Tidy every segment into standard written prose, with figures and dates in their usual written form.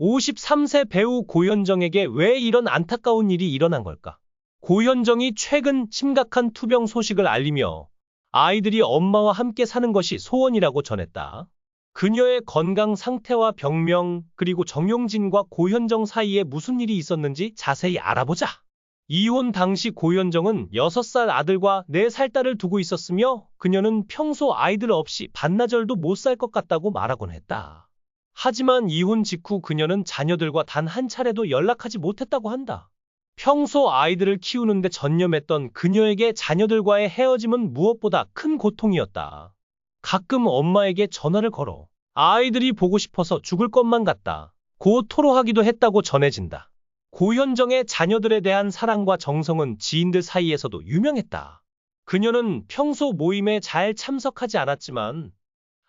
53세 배우 고현정에게 왜 이런 안타까운 일이 일어난 걸까? 고현정이 최근 심각한 투병 소식을 알리며 아이들이 엄마와 함께 사는 것이 소원이라고 전했다. 그녀의 건강 상태와 병명, 그리고 정용진과 고현정 사이에 무슨 일이 있었는지 자세히 알아보자. 이혼 당시 고현정은 6살 아들과 4살 딸을 두고 있었으며 그녀는 평소 아이들 없이 반나절도 못 살 것 같다고 말하곤 했다. 하지만 이혼 직후 그녀는 자녀들과 단 한 차례도 연락하지 못했다고 한다. 평소 아이들을 키우는데 전념했던 그녀에게 자녀들과의 헤어짐은 무엇보다 큰 고통이었다. 가끔 엄마에게 전화를 걸어 아이들이 보고 싶어서 죽을 것만 같다 고 토로하기도 했다고 전해진다. 고현정의 자녀들에 대한 사랑과 정성은 지인들 사이에서도 유명했다. 그녀는 평소 모임에 잘 참석하지 않았지만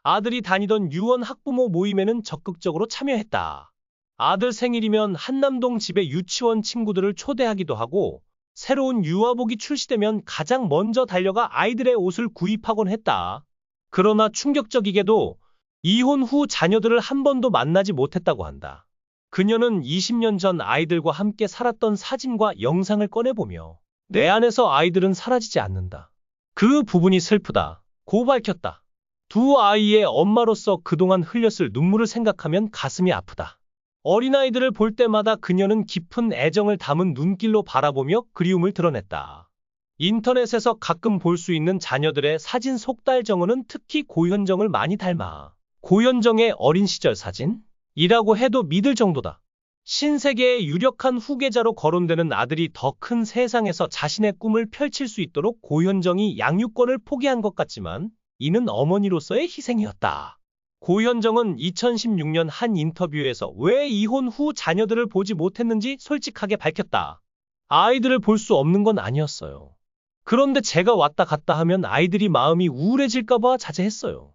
아들이 다니던 유원 학부모 모임에는 적극적으로 참여했다. 아들 생일이면 한남동 집에 유치원 친구들을 초대하기도 하고 새로운 유아복이 출시되면 가장 먼저 달려가 아이들의 옷을 구입하곤 했다. 그러나 충격적이게도 이혼 후 자녀들을 한 번도 만나지 못했다고 한다. 그녀는 20년 전 아이들과 함께 살았던 사진과 영상을 꺼내보며 내 안에서 아이들은 사라지지 않는다. 그 부분이 슬프다 고 밝혔다. 두 아이의 엄마로서 그동안 흘렸을 눈물을 생각하면 가슴이 아프다. 어린아이들을 볼 때마다 그녀는 깊은 애정을 담은 눈길로 바라보며 그리움을 드러냈다. 인터넷에서 가끔 볼 수 있는 자녀들의 사진 속달 정원은 특히 고현정을 많이 닮아 고현정의 어린 시절 사진이라고 해도 믿을 정도다. 신세계의 유력한 후계자로 거론되는 아들이 더 큰 세상에서 자신의 꿈을 펼칠 수 있도록 고현정이 양육권을 포기한 것 같지만 이는 어머니로서의 희생이었다. 고현정은 2016년 한 인터뷰에서 왜 이혼 후 자녀들을 보지 못했는지 솔직하게 밝혔다. 아이들을 볼 수 없는 건 아니었어요. 그런데 제가 왔다 갔다 하면 아이들이 마음이 우울해질까봐 자제했어요.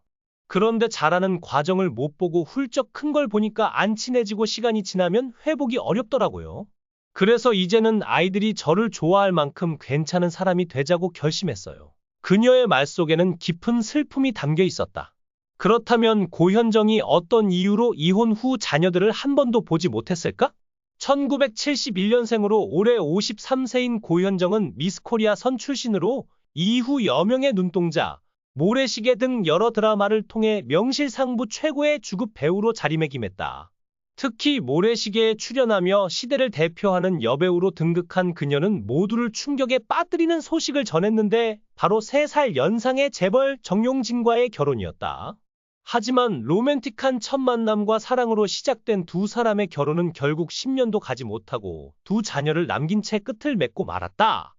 그런데 자라는 과정을 못 보고 훌쩍 큰 걸 보니까 안 친해지고 시간이 지나면 회복이 어렵더라고요. 그래서 이제는 아이들이 저를 좋아할 만큼 괜찮은 사람이 되자고 결심했어요. 그녀의 말 속에는 깊은 슬픔이 담겨 있었다. 그렇다면 고현정이 어떤 이유로 이혼 후 자녀들을 한 번도 보지 못했을까? 1971년생으로 올해 53세인 고현정은 미스코리아 선 출신으로 이후 여명의 눈동자, 모래시계 등 여러 드라마를 통해 명실상부 최고의 주급 배우로 자리매김했다. 특히 모래시계에 출연하며 시대를 대표하는 여배우로 등극한 그녀는 모두를 충격에 빠뜨리는 소식을 전했는데 바로 3살 연상의 재벌 정용진과의 결혼이었다. 하지만 로맨틱한 첫 만남과 사랑으로 시작된 두 사람의 결혼은 결국 10년도 가지 못하고 두 자녀를 남긴 채 끝을 맺고 말았다.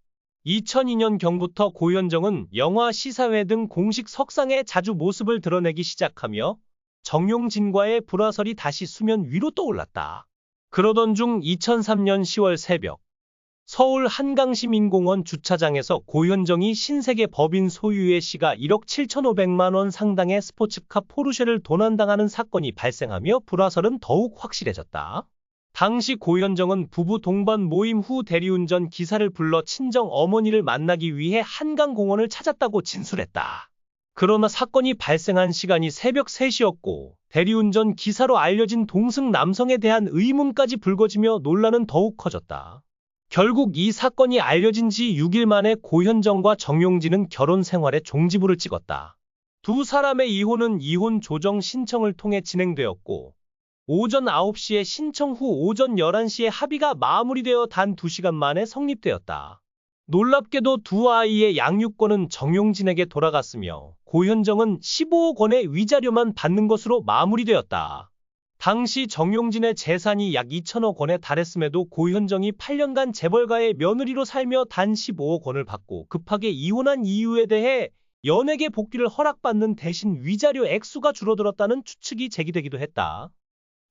2002년경부터 고현정은 영화 시사회 등 공식 석상에 자주 모습을 드러내기 시작하며 정용진과의 불화설이 다시 수면 위로 떠올랐다. 그러던 중 2003년 10월 새벽 서울 한강시민공원 주차장에서 고현정이 신세계 법인 소유의 시가 1억 7,500만 원 상당의 스포츠카 포르쉐를 도난당하는 사건이 발생하며 불화설은 더욱 확실해졌다. 당시 고현정은 부부 동반 모임 후 대리운전 기사를 불러 친정 어머니를 만나기 위해 한강공원을 찾았다고 진술했다. 그러나 사건이 발생한 시간이 새벽 3시였고 대리운전 기사로 알려진 동승 남성에 대한 의문까지 불거지며 논란은 더욱 커졌다. 결국 이 사건이 알려진 지 6일 만에 고현정과 정용진은 결혼 생활에 종지부를 찍었다. 두 사람의 이혼은 이혼 조정 신청을 통해 진행되었고 오전 9시에 신청 후 오전 11시에 합의가 마무리되어 단 2시간 만에 성립되었다. 놀랍게도 두 아이의 양육권은 정용진에게 돌아갔으며 고현정은 15억 원의 위자료만 받는 것으로 마무리되었다. 당시 정용진의 재산이 약 2천억 원에 달했음에도 고현정이 8년간 재벌가의 며느리로 살며 단 15억 원을 받고 급하게 이혼한 이유에 대해 연예계 복귀를 허락받는 대신 위자료 액수가 줄어들었다는 추측이 제기되기도 했다.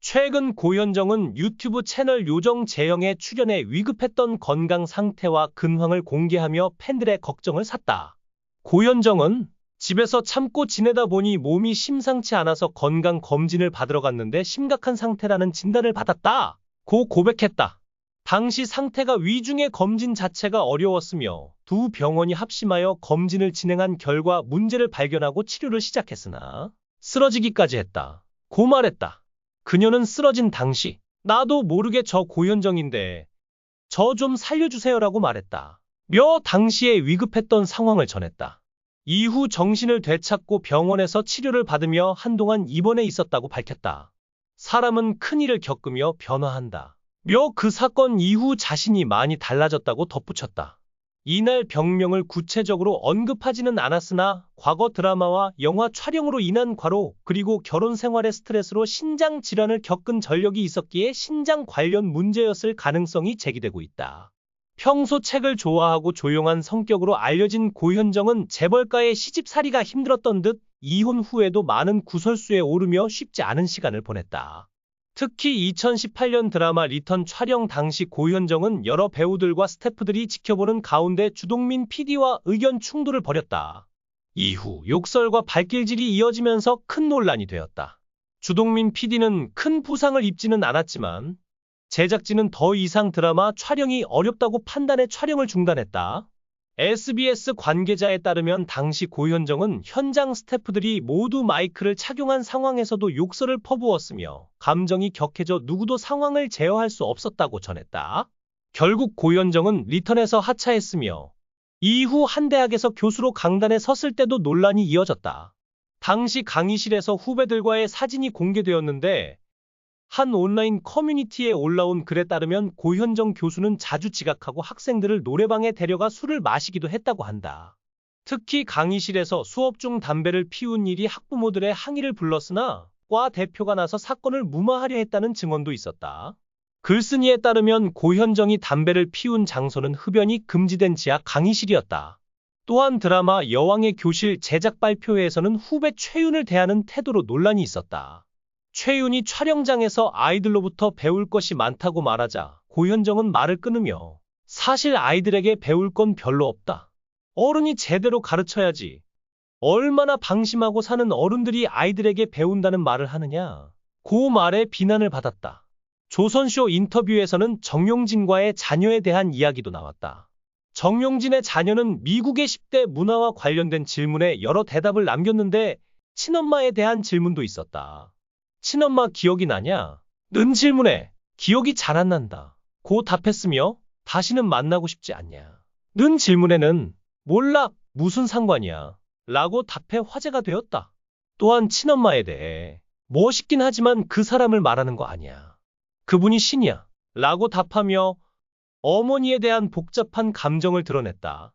최근 고현정은 유튜브 채널 요정재영에 출연해 위급했던 건강 상태와 근황을 공개하며 팬들의 걱정을 샀다. 고현정은 집에서 참고 지내다 보니 몸이 심상치 않아서 건강검진을 받으러 갔는데 심각한 상태라는 진단을 받았다 고 고백했다. 당시 상태가 위중해 검진 자체가 어려웠으며 두 병원이 합심하여 검진을 진행한 결과 문제를 발견하고 치료를 시작했으나 쓰러지기까지 했다 고 말했다. 그녀는 쓰러진 당시 나도 모르게 저 고현정인데 저 좀 살려주세요라고 말했다. 며 당시에 위급했던 상황을 전했다. 이후 정신을 되찾고 병원에서 치료를 받으며 한동안 입원해 있었다고 밝혔다. 사람은 큰일을 겪으며 변화한다. 며 그 사건 이후 자신이 많이 달라졌다고 덧붙였다. 이날 병명을 구체적으로 언급하지는 않았으나 과거 드라마와 영화 촬영으로 인한 과로 그리고 결혼 생활의 스트레스로 신장 질환을 겪은 전력이 있었기에 신장 관련 문제였을 가능성이 제기되고 있다. 평소 책을 좋아하고 조용한 성격으로 알려진 고현정은 재벌가의 시집살이가 힘들었던 듯 이혼 후에도 많은 구설수에 오르며 쉽지 않은 시간을 보냈다. 특히 2018년 드라마 리턴 촬영 당시 고현정은 여러 배우들과 스태프들이 지켜보는 가운데 주동민 PD와 의견 충돌을 벌였다. 이후 욕설과 발길질이 이어지면서 큰 논란이 되었다. 주동민 PD는 큰 부상을 입지는 않았지만 제작진은 더 이상 드라마 촬영이 어렵다고 판단해 촬영을 중단했다. SBS 관계자에 따르면 당시 고현정은 현장 스태프들이 모두 마이크를 착용한 상황에서도 욕설을 퍼부었으며 감정이 격해져 누구도 상황을 제어할 수 없었다고 전했다. 결국 고현정은 리턴에서 하차했으며 이후 한 대학에서 교수로 강단에 섰을 때도 논란이 이어졌다. 당시 강의실에서 후배들과의 사진이 공개되었는데 한 온라인 커뮤니티에 올라온 글에 따르면 고현정 교수는 자주 지각하고 학생들을 노래방에 데려가 술을 마시기도 했다고 한다. 특히 강의실에서 수업 중 담배를 피운 일이 학부모들의 항의를 불렀으나 과 대표가 나서 사건을 무마하려 했다는 증언도 있었다. 글쓴이에 따르면 고현정이 담배를 피운 장소는 흡연이 금지된 지하 강의실이었다. 또한 드라마 여왕의 교실 제작 발표회에서는 후배 최윤을 대하는 태도로 논란이 있었다. 최윤이 촬영장에서 아이들로부터 배울 것이 많다고 말하자 고현정은 말을 끊으며 사실 아이들에게 배울 건 별로 없다. 어른이 제대로 가르쳐야지. 얼마나 방심하고 사는 어른들이 아이들에게 배운다는 말을 하느냐. 그 말에 비난을 받았다. 조선쇼 인터뷰에서는 정용진과의 자녀에 대한 이야기도 나왔다. 정용진의 자녀는 미국의 10대 문화와 관련된 질문에 여러 대답을 남겼는데 친엄마에 대한 질문도 있었다. 친엄마 기억이 나냐? 는 질문에 기억이 잘 안 난다. 고 답했으며 다시는 만나고 싶지 않냐? 는 질문에는 몰라, 무슨 상관이야? 라고 답해 화제가 되었다. 또한 친엄마에 대해 멋있긴 하지만 그 사람을 말하는 거 아니야. 그분이 신이야. 라고 답하며 어머니에 대한 복잡한 감정을 드러냈다.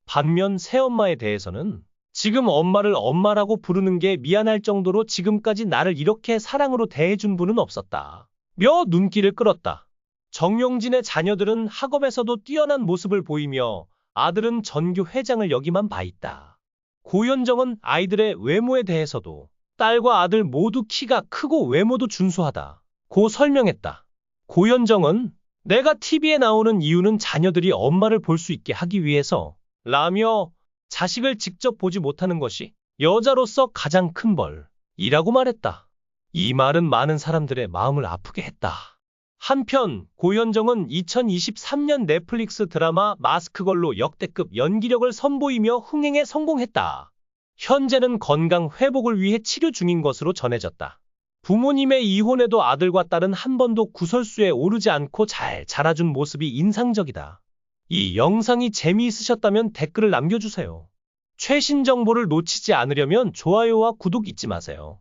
반면 새엄마에 대해서는 지금 엄마를 엄마라고 부르는 게 미안할 정도로 지금까지 나를 이렇게 사랑으로 대해준 분은 없었다. 며 눈길을 끌었다. 정용진의 자녀들은 학업에서도 뛰어난 모습을 보이며 아들은 전교 회장을 여기만 봐 있다. 고현정은 아이들의 외모에 대해서도 딸과 아들 모두 키가 크고 외모도 준수하다. 고 설명했다. 고현정은 내가 TV에 나오는 이유는 자녀들이 엄마를 볼 수 있게 하기 위해서 라며 자식을 직접 보지 못하는 것이 여자로서 가장 큰 벌이라고 말했다. 이 말은 많은 사람들의 마음을 아프게 했다. 한편 고현정은 2023년 넷플릭스 드라마 마스크걸로 역대급 연기력을 선보이며 흥행에 성공했다. 현재는 건강 회복을 위해 치료 중인 것으로 전해졌다. 부모님의 이혼에도 아들과 딸은 한 번도 구설수에 오르지 않고 잘 자라준 모습이 인상적이다. 이 영상이 재미있으셨다면 댓글을 남겨주세요. 최신 정보를 놓치지 않으려면 좋아요와 구독 잊지 마세요.